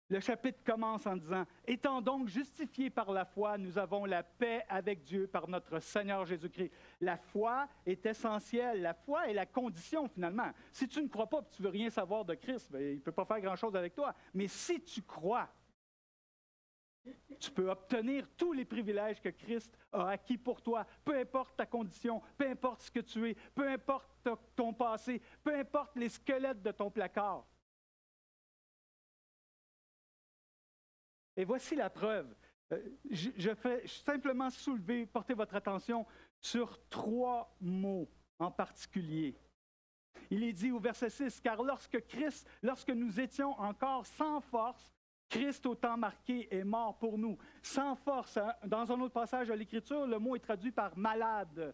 Le chapitre commence en disant « Étant donc justifiés par la foi, nous avons la paix avec Dieu par notre Seigneur Jésus-Christ. » La foi est essentielle. La foi est la condition, finalement. Si tu ne crois pas et que tu ne veux rien savoir de Christ, bien, il ne peut pas faire grand-chose avec toi. Mais si tu crois, tu peux obtenir tous les privilèges que Christ a acquis pour toi, peu importe ta condition, peu importe ce que tu es, peu importe ton passé, peu importe les squelettes de ton placard. Et voici la preuve. Je fais simplement soulever, porter votre attention sur 3 mots en particulier. Il est dit au verset 6, « Car lorsque nous étions encore sans force, Christ au temps marqué est mort pour nous. » Sans force, hein? Dans un autre passage de l'Écriture, le mot est traduit par « malade ».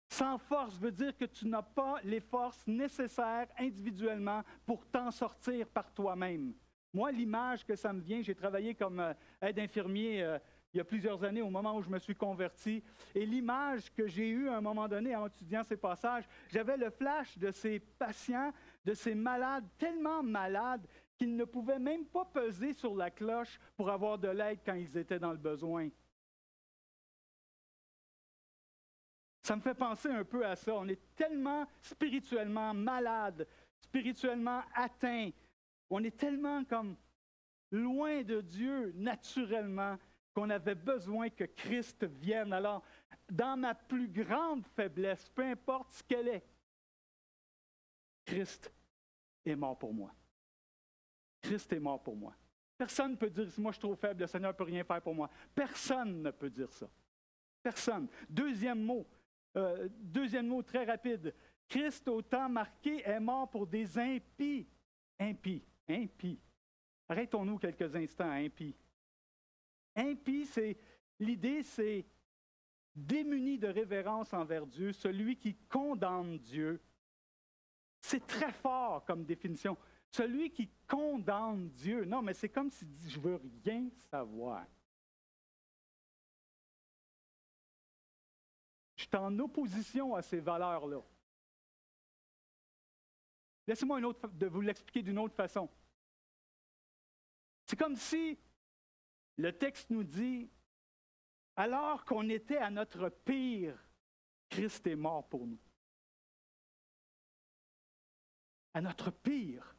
Sans force veut dire que tu n'as pas les forces nécessaires individuellement pour t'en sortir par toi-même. Moi, l'image que ça me vient, j'ai travaillé comme aide-infirmier il y a plusieurs années au moment où je me suis converti. Et l'image que j'ai eue à un moment donné en étudiant ces passages, j'avais le flash de ces patients, de ces malades, tellement malades qu'ils ne pouvaient même pas peser sur la cloche pour avoir de l'aide quand ils étaient dans le besoin. Ça me fait penser un peu à ça. On est tellement spirituellement malades, spirituellement atteints. On est tellement comme loin de Dieu naturellement qu'on avait besoin que Christ vienne. Alors, dans ma plus grande faiblesse, peu importe ce qu'elle est, Christ est mort pour moi. Christ est mort pour moi. Personne ne peut dire, si moi je suis trop faible, le Seigneur ne peut rien faire pour moi. Personne ne peut dire ça. Personne. Deuxième mot très rapide. Christ au temps marqué est mort pour des impies. Impies. Impie. Arrêtons-nous quelques instants à impie. Impie, l'idée, c'est démuni de révérence envers Dieu, celui qui condamne Dieu. C'est très fort comme définition. Celui qui condamne Dieu. Non, mais c'est comme s'il dit, je veux rien savoir. Je suis en opposition à ces valeurs-là. Laissez-moi de vous l'expliquer d'une autre façon. C'est comme si le texte nous dit, alors qu'on était à notre pire, Christ est mort pour nous. À notre pire.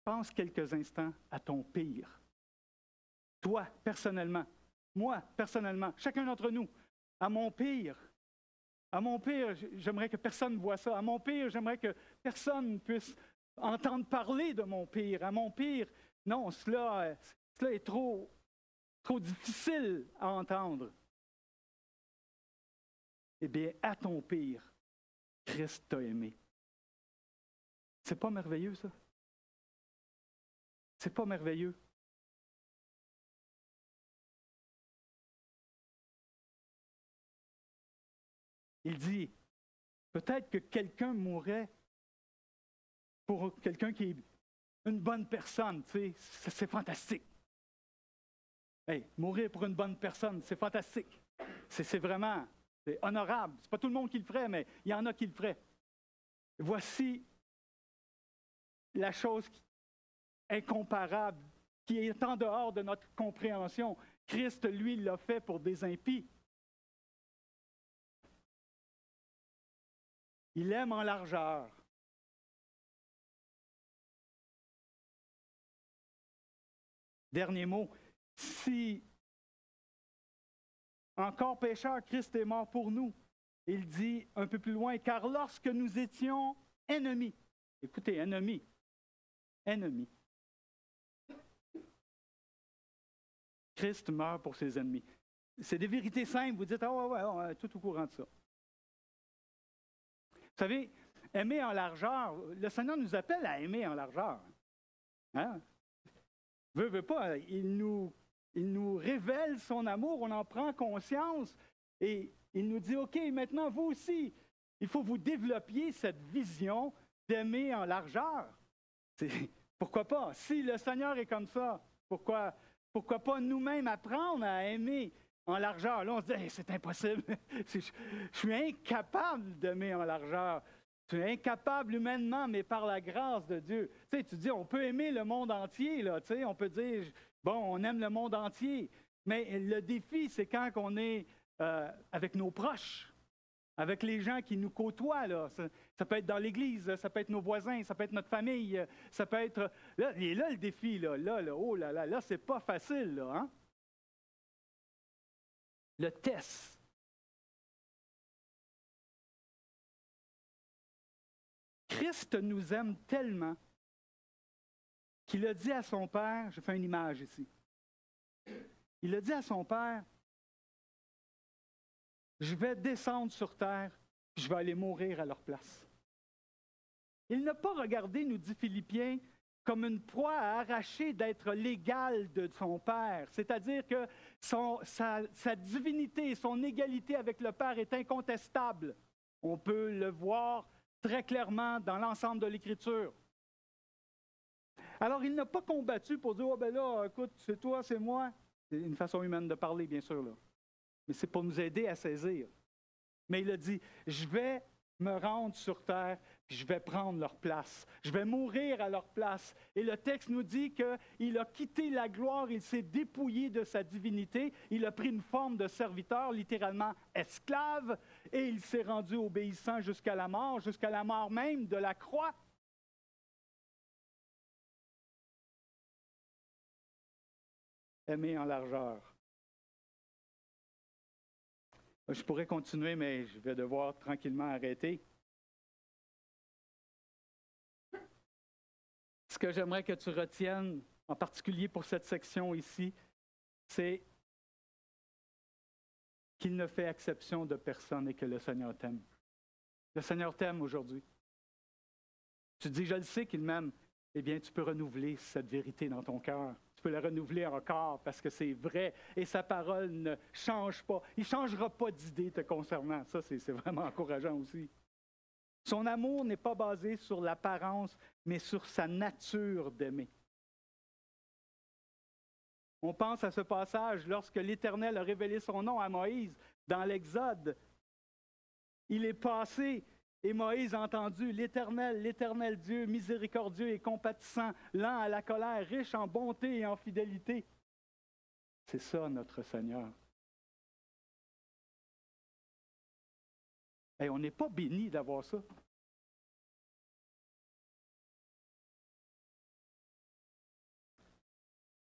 Pense quelques instants à ton pire. Toi, personnellement. Moi, personnellement. Chacun d'entre nous. À mon pire. À mon pire, j'aimerais que personne ne voie ça. À mon pire, j'aimerais que personne puisse entendre parler de mon pire. À mon pire, non, cela est trop difficile à entendre. Eh bien, à ton pire, Christ t'a aimé. C'est pas merveilleux, ça? C'est pas merveilleux? Il dit, peut-être que quelqu'un mourrait pour quelqu'un qui est une bonne personne, tu sais, c'est fantastique. Hey, mourir pour une bonne personne, c'est fantastique. C'est vraiment, c'est honorable. C'est pas tout le monde qui le ferait, mais il y en a qui le feraient. Voici la chose incomparable qui est en dehors de notre compréhension. Christ, lui, l'a fait pour des impies. Il aime en largeur. Dernier mot, si encore pécheur, Christ est mort pour nous. Il dit un peu plus loin, car lorsque nous étions ennemis, écoutez, ennemis, Christ meurt pour ses ennemis. C'est des vérités simples, vous dites, ah ouais, on est tout au courant de ça. Vous savez, aimer en largeur, le Seigneur nous appelle à aimer en largeur. Hein? Veut pas, il nous révèle son amour, on en prend conscience et il nous dit, OK, maintenant vous aussi, il faut que vous développiez cette vision d'aimer en largeur. Pourquoi pas? Si le Seigneur est comme ça, pourquoi pas nous-mêmes apprendre à aimer en largeur? Là, on se dit, hey, c'est impossible. Je suis incapable d'aimer en largeur. Je suis incapable humainement, mais par la grâce de Dieu. Tu sais, tu dis, on peut aimer le monde entier, là, tu sais, on peut dire, bon, on aime le monde entier. Mais le défi, c'est quand on est avec nos proches, avec les gens qui nous côtoient, là. Ça peut être dans l'Église, ça peut être nos voisins, ça peut être notre famille, ça peut être... Là, et là, le défi, oh là, c'est pas facile, là, hein? Le test. Christ nous aime tellement qu'il a dit à son Père, je fais une image ici, il a dit à son Père, je vais descendre sur terre, puis je vais aller mourir à leur place. Il n'a pas regardé, nous dit Philippiens, comme une proie à arracher d'être l'égal de son Père. C'est-à-dire que sa divinité, son égalité avec le Père est incontestable. On peut le voir très clairement dans l'ensemble de l'Écriture. Alors, il n'a pas combattu pour dire, oh ben là, écoute, c'est toi, c'est moi. C'est une façon humaine de parler, bien sûr, là. Mais c'est pour nous aider à saisir. Mais il a dit, je vais me rendre sur terre, puis je vais prendre leur place. Je vais mourir à leur place. Et le texte nous dit qu'il a quitté la gloire, il s'est dépouillé de sa divinité, il a pris une forme de serviteur, littéralement esclave, et il s'est rendu obéissant jusqu'à la mort même de la croix. Aimer en largeur. Je pourrais continuer, mais je vais devoir tranquillement arrêter. Ce que j'aimerais que tu retiennes, en particulier pour cette section ici, c'est qu'il ne fait exception de personne et que le Seigneur t'aime. Le Seigneur t'aime aujourd'hui. Tu dis, je le sais qu'il m'aime. Eh bien, tu peux renouveler cette vérité dans ton cœur. Tu peux la renouveler encore parce que c'est vrai et sa parole ne change pas. Il ne changera pas d'idée te concernant. Ça, c'est vraiment encourageant aussi. Son amour n'est pas basé sur l'apparence, mais sur sa nature d'aimer. On pense à ce passage lorsque l'Éternel a révélé son nom à Moïse dans l'Exode. Il est passé et Moïse a entendu l'Éternel, l'Éternel Dieu, miséricordieux et compatissant, lent à la colère, riche en bonté et en fidélité. C'est ça notre Seigneur. Et on n'est pas béni d'avoir ça.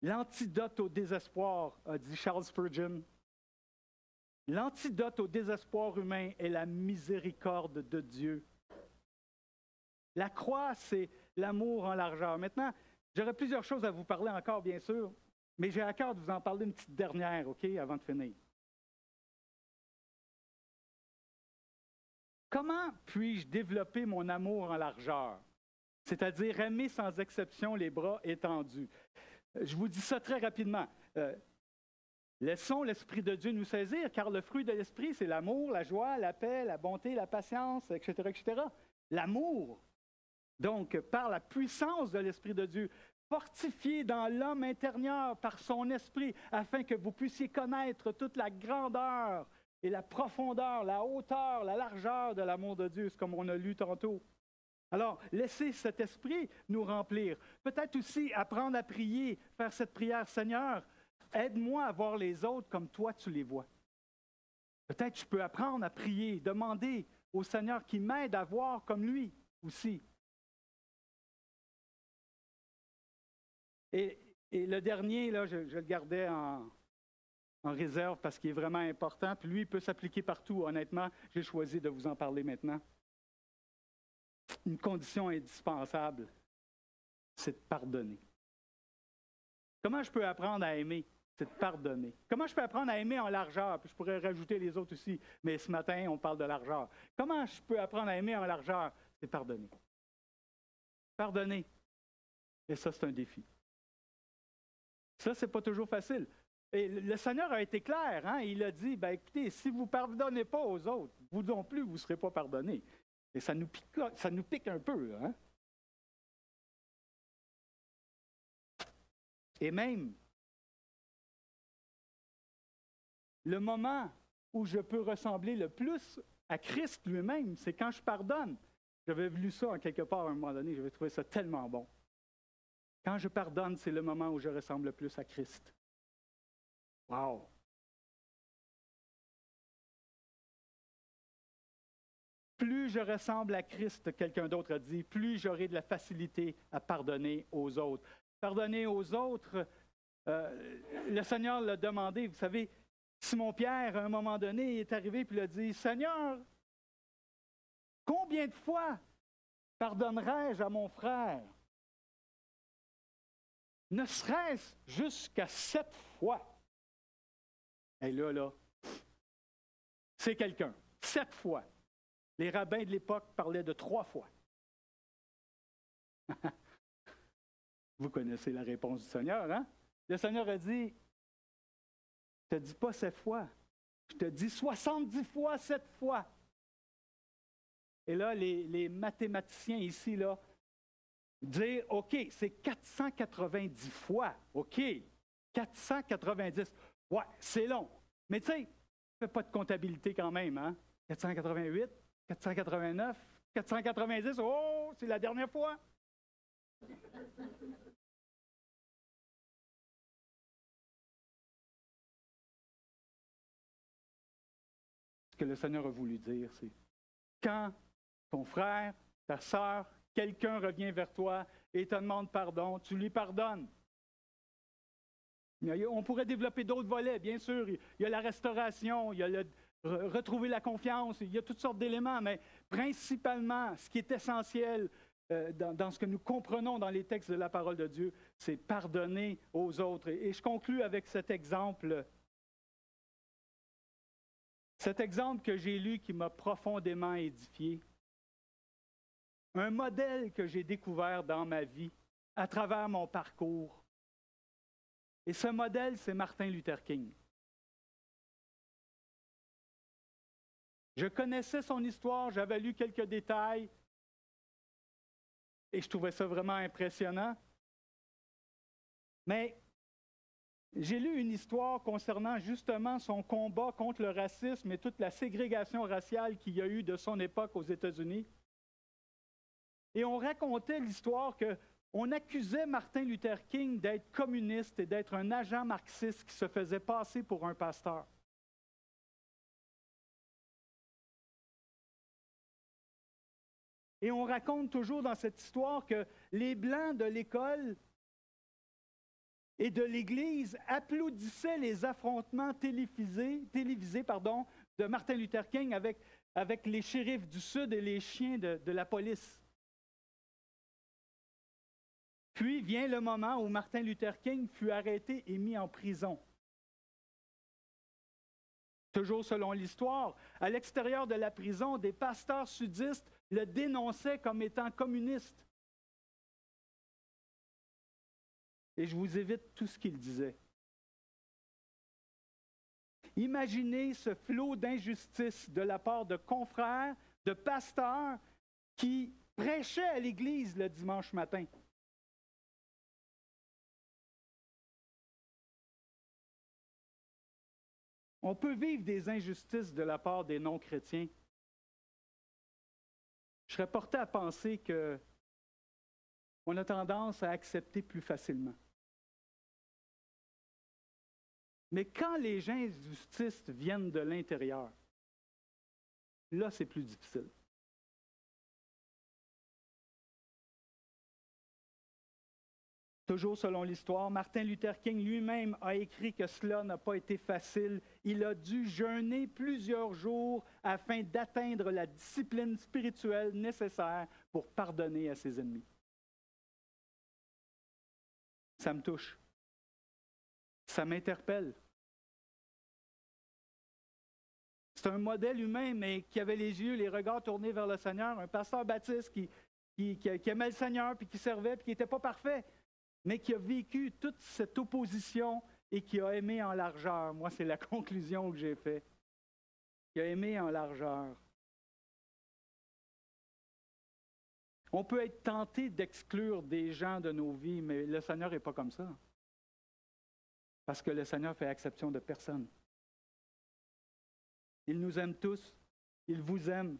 L'antidote au désespoir, a dit Charles Spurgeon, l'antidote au désespoir humain est la miséricorde de Dieu. La croix, c'est l'amour en largeur. Maintenant, j'aurais plusieurs choses à vous parler encore, bien sûr, mais j'ai à cœur de vous en parler une petite dernière, OK, avant de finir. Comment puis-je développer mon amour en largeur? C'est-à-dire aimer sans exception les bras étendus. Je vous dis ça très rapidement. Laissons l'Esprit de Dieu nous saisir, car le fruit de l'Esprit, c'est l'amour, la joie, la paix, la bonté, la patience, etc., etc. L'amour, donc, par la puissance de l'Esprit de Dieu, fortifié dans l'homme intérieur par son Esprit, afin que vous puissiez connaître toute la grandeur et la profondeur, la hauteur, la largeur de l'amour de Dieu, c'est comme on a lu tantôt. Alors, laissez cet esprit nous remplir. Peut-être aussi apprendre à prier, faire cette prière, Seigneur, Aide-moi à voir les autres comme toi tu les vois. Peut-être je peux apprendre à prier, demander au Seigneur qu'il m'aide à voir comme lui aussi. Et le dernier, là, je le gardais en réserve parce qu'il est vraiment important. Puis lui, il peut s'appliquer partout. Honnêtement, j'ai choisi de vous en parler maintenant. Une condition indispensable, c'est de pardonner. Comment je peux apprendre à aimer? C'est de pardonner. Comment je peux apprendre à aimer en largeur? Puis je pourrais rajouter les autres aussi, mais ce matin, on parle de largeur. Comment je peux apprendre à aimer en largeur? C'est pardonner. Pardonner. Et ça, c'est un défi. Ça, c'est pas toujours facile. Et le Seigneur a été clair, hein? Il a dit, écoutez, si vous ne pardonnez pas aux autres, vous non plus, vous ne serez pas pardonnés. Et ça nous pique un peu, hein? Et même, le moment où je peux ressembler le plus à Christ lui-même, c'est quand je pardonne. J'avais lu ça en quelque part à un moment donné, j'avais trouvé ça tellement bon. Quand je pardonne, c'est le moment où je ressemble le plus à Christ. Wow! Plus je ressemble à Christ, quelqu'un d'autre a dit, plus j'aurai de la facilité à pardonner aux autres. Pardonner aux autres, le Seigneur l'a demandé. Vous savez, Simon-Pierre, à un moment donné, il est arrivé et il a dit, « Seigneur, combien de fois pardonnerai-je à mon frère? Ne serait-ce jusqu'à 7 fois. » Et là, c'est quelqu'un. 7 fois. Les rabbins de l'époque parlaient de 3 fois. Vous connaissez la réponse du Seigneur, hein? Le Seigneur a dit, je ne te dis pas 7 fois, je te dis 70 fois 7 fois. Et là, les mathématiciens ici, là, dire, OK, c'est 490 fois, OK, 490. Ouais, c'est long. Mais tu sais, fais pas de comptabilité quand même, hein? 488, 489, 490, oh, c'est la dernière fois. Ce que le Seigneur a voulu dire, c'est quand ton frère, ta sœur, quelqu'un revient vers toi et te demande pardon, tu lui pardonnes. On pourrait développer d'autres volets, bien sûr. Il y a la restauration, il y a retrouver la confiance, il y a toutes sortes d'éléments, mais principalement, ce qui est essentiel dans ce que nous comprenons dans les textes de la parole de Dieu, c'est pardonner aux autres. Et je conclus avec cet exemple. Cet exemple que j'ai lu qui m'a profondément édifié. Un modèle que j'ai découvert dans ma vie à travers mon parcours. Et ce modèle, c'est Martin Luther King. Je connaissais son histoire, j'avais lu quelques détails et je trouvais ça vraiment impressionnant. Mais j'ai lu une histoire concernant justement son combat contre le racisme et toute la ségrégation raciale qu'il y a eu de son époque aux États-Unis. Et on racontait l'histoire qu'on accusait Martin Luther King d'être communiste et d'être un agent marxiste qui se faisait passer pour un pasteur. Et on raconte toujours dans cette histoire que les Blancs de l'école et de l'Église applaudissaient les affrontements télévisés de Martin Luther King avec les shérifs du Sud et les chiens de la police. Puis vient le moment où Martin Luther King fut arrêté et mis en prison. Toujours selon l'histoire, à l'extérieur de la prison, des pasteurs sudistes le dénonçaient comme étant communiste. Et je vous évite tout ce qu'il disait. Imaginez ce flot d'injustice de la part de confrères, de pasteurs qui prêchaient à l'Église le dimanche matin. On peut vivre des injustices de la part des non-chrétiens. Je serais porté à penser qu'on a tendance à accepter plus facilement. Mais quand les injustices viennent de l'intérieur, là, c'est plus difficile. Toujours selon l'histoire, Martin Luther King lui-même a écrit que cela n'a pas été facile. Il a dû jeûner plusieurs jours afin d'atteindre la discipline spirituelle nécessaire pour pardonner à ses ennemis. Ça me touche. Ça m'interpelle. C'est un modèle humain, mais qui avait les yeux, les regards tournés vers le Seigneur. Un pasteur baptiste qui aimait le Seigneur, puis qui servait, puis qui n'était pas parfait, mais qui a vécu toute cette opposition et qui a aimé en largeur. Moi, c'est la conclusion que j'ai faite. Qui a aimé en largeur. On peut être tenté d'exclure des gens de nos vies, mais le Seigneur n'est pas comme ça. Parce que le Seigneur fait exception de personne. Il nous aime tous. Il vous aime.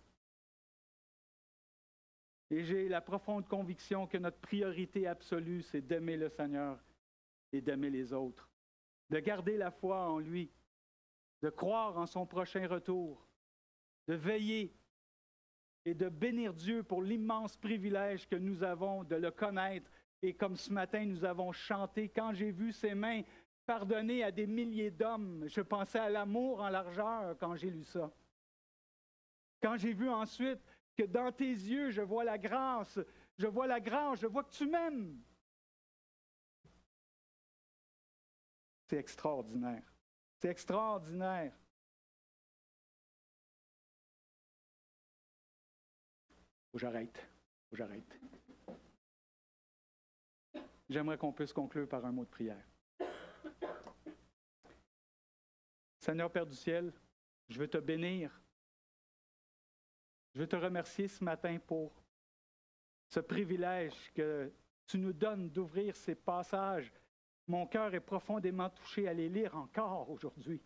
Et j'ai la profonde conviction que notre priorité absolue, c'est d'aimer le Seigneur et d'aimer les autres. De garder la foi en lui. De croire en son prochain retour. De veiller et de bénir Dieu pour l'immense privilège que nous avons de le connaître. Et comme ce matin, nous avons chanté, quand j'ai vu ses mains pardonner à des milliers d'hommes, je pensais à l'amour en largeur quand j'ai lu ça. Quand j'ai vu ensuite que dans tes yeux, je vois la grâce, je vois que tu m'aimes. C'est extraordinaire. C'est extraordinaire. Faut que j'arrête. J'aimerais qu'on puisse conclure par un mot de prière. Seigneur Père du ciel, je veux te bénir. Je veux te remercier ce matin pour ce privilège que tu nous donnes d'ouvrir ces passages. Mon cœur est profondément touché à les lire encore aujourd'hui.